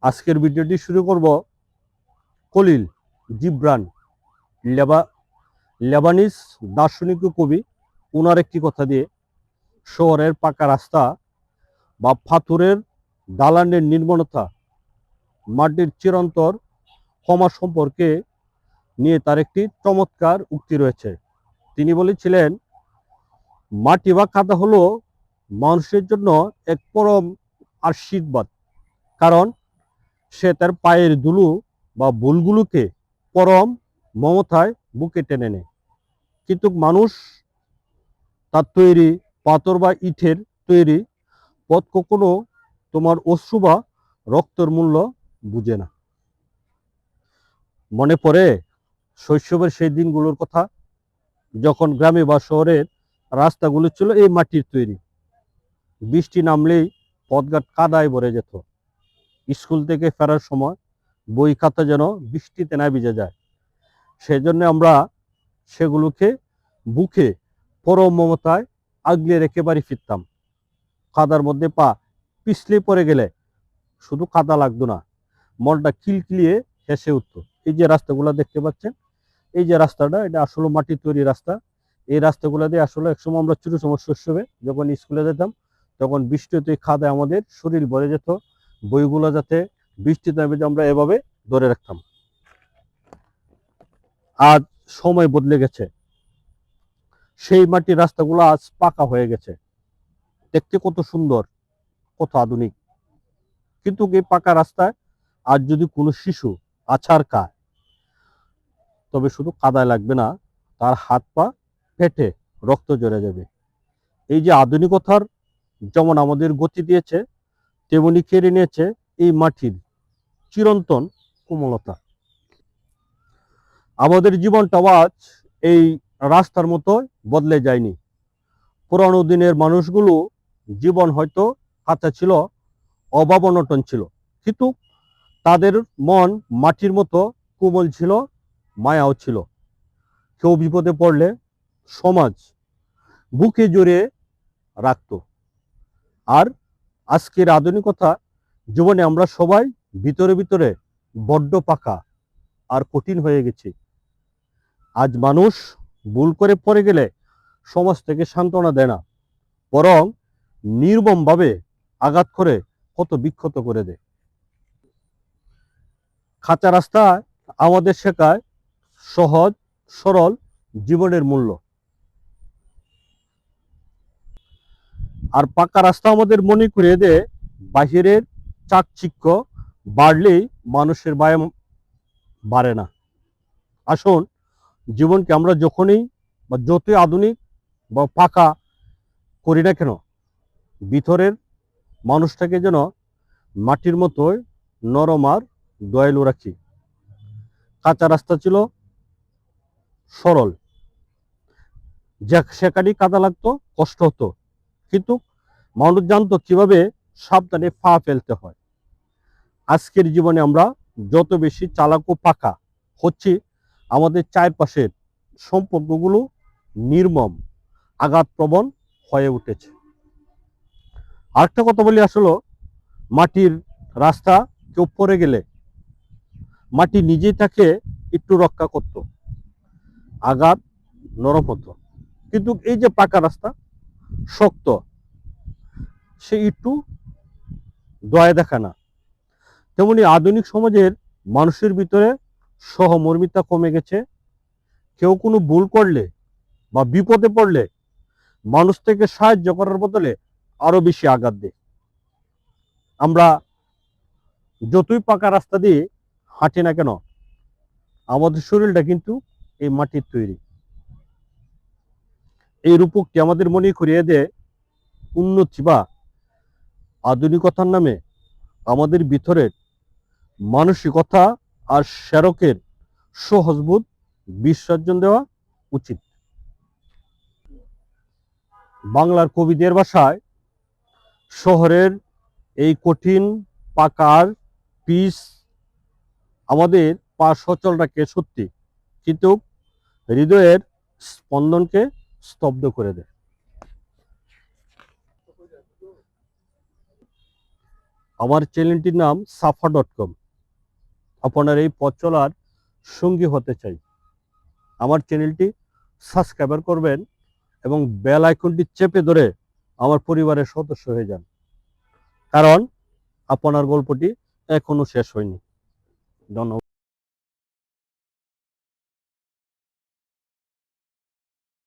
আজকের ভিডিওটি শুরু করব খলিল জিব্রান লেবানিজ দার্শনিক ও কবি ওনার একটি কথা দিয়ে শহরের পাকা রাস্তা বা পাথরের দালানের নির্মলতা, মাটির চিরন্তর ক্ষমা সম্পর্কে নিয়ে তার একটি চমৎকার উক্তি রয়েছে। তিনি বলেছিলেন, মাটি বা কাদা হলো মানুষের জন্য এক পরম আশীর্বাদ, কারণ সে তার পায়ের ধুলো বা ভুলগুলোকে পরম মমতায় বুকে টেনে নেয়। কিন্তু মানুষ তার তৈরি পাথর বা ইটের তৈরি পথ কখনো তোমার অশ্রু বা রক্তের মূল্য বুঝে না। মনে পড়ে শৈশবের সেই দিনগুলোর কথা, যখন গ্রামে বা শহরের রাস্তাগুলো ছিল এই মাটির তৈরি। বৃষ্টি নামলেই পথঘাট কাদায় ভরে যেত। স্কুল থেকে ফেরার সময় বই খাতা যেন বৃষ্টিতে না ভিজে যায়। সেজন্য আমরা সেগুলোকে বুকে পরম মমতায় আগলে রেখে বাড়ি ফিরতাম। কাদার মধ্যে পা পিছলে পড়ে গেলে শুধু কাদা লাগতো না, মনটা কিলকিলিয়ে হেসে উঠত। এই যে রাস্তাগুলো দেখতে পাচ্ছেন, এই যে রাস্তাটা, এটা আসলে মাটির তৈরি রাস্তা। এই রাস্তাগুলো দিয়ে আসলে একসময় আমরা ছোট সময় শৈশবে যখন স্কুলে যেতাম, তখন বৃষ্টিতে খাদায় আমাদের শরীর ভরে যেত। বইগুলো যাতে বৃষ্টিতে নামে আমরা এভাবে ধরে রাখতাম। আজ সময় বদলে গেছে, সেই মাটির রাস্তাগুলো আজ পাকা হয়ে গেছে। দেখতে কত সুন্দর, কত আধুনিক। কিন্তু এই পাকা রাস্তায় আজ যদি কোনো শিশু আছাড় খায়, তবে শুধু কাদায় লাগবে না, তার হাত পা ফেটে রক্ত ঝরে যাবে। এই যে আধুনিকতার যেমন আমাদের গতি দিয়েছে, তেমনি কেড়ে নিয়েছে এই মাটির চিরন্তন কোমলতা। আমাদের জীবনটাও আজ এই রাস্তার মতো বদলে যায়নি। পুরানো দিনের মানুষগুলো জীবন হয়তো কাঁচা ছিল, অভাব অনটন ছিল, কিন্তু তাদের মন মাটির মতো কোমল ছিল, মায়াও ছিল। কেউ বিপদে পড়লে সমাজ বুকে জড়িয়ে রাখত। আর আজকের আধুনিকতা জীবনে আমরা সবাই ভিতরে ভিতরে বড্ড পাকা আর কঠিন হয়ে গেছি। আজ মানুষ ভুল করে পড়ে গেলে সমাজ থেকে সান্ত্বনা দেয় না, বরং নির্মমভাবে আঘাত করে কত বিক্ষত করে দেয়। কাঁচা রাস্তা আমাদের শেখায় সহজ সরল জীবনের মূল্য, আর পাকা রাস্তা আমাদের মনে করিয়ে দেয় বাহিরের চাকচিক্য বাড়লেই মানুষের ব্যায়াম বাড়ে না। আসুন, জীবনকে আমরা যখনই বা যতই আধুনিক বা পাকা করি না কেন, ভিতরের মানুষটাকে যেন মাটির মতোই নরম আর দয়ালু রাখি। কাঁচা রাস্তা ছিল সরল, সেখানেই কাদা লাগতো, কষ্ট হতো, কিন্তু মানুষ জানতো কিভাবে সাবধানে পা ফেলতে হয়। আজকের জীবনে আমরা যত বেশি চালাক ও পাকা হচ্ছি, আমাদের চারপাশের সম্পর্কগুলো নির্মম, আঘাতপ্রবণ হয়ে উঠেছে। আরেকটা কথা বলি, আসলে মাটির রাস্তা কেউ পড়ে গেলে মাটি নিজেই তাকে একটু রক্ষা করত, আঘাত নরম হতো। কিন্তু এই যে পাকা রাস্তা শক্ত, সে একটু দয়া দেখায় না। তেমনি আধুনিক সমাজের মানুষের ভিতরে সহমর্মিতা কমে গেছে। কেউ কোনো ভুল করলে বা বিপদে পড়লে মানুষ থেকে সাহায্য করার বদলে আরো বেশি আঘাত দেয়। আমরা যতই পাকা রাস্তা দিয়ে হাঁটি না কেন, আমাদের শরীরটা কিন্তু এই মাটির তৈরি। এই রূপকটি আমাদের মনে করিয়ে দেয় উন্নতি বা আধুনিকতার নামে আমাদের ভিতরের মানসিকতা আর সেরকের সহজবোধ বিসর্জন দেওয়া উচিত। বাংলার কবিদের ভাষায় শহরের এই কঠিন পাকার পিচ আমাদের পা সচল রাখে সত্যি, কিন্তু হৃদয়ের স্পন্দনকে স্তব্ধ করে দেয়। আমার চ্যানেলটির নাম safa.com। আপনার এই পথ চলার সঙ্গী হতে চাই। আমার চ্যানেলটি সাবস্ক্রাইবার করবেন এবং বেল আইকনটি চেপে ধরে আমার পরিবারের সদস্য হয়ে যান, কারণ আপনার গল্পটি এখনো শেষ হয়নি। ধন্যবাদ।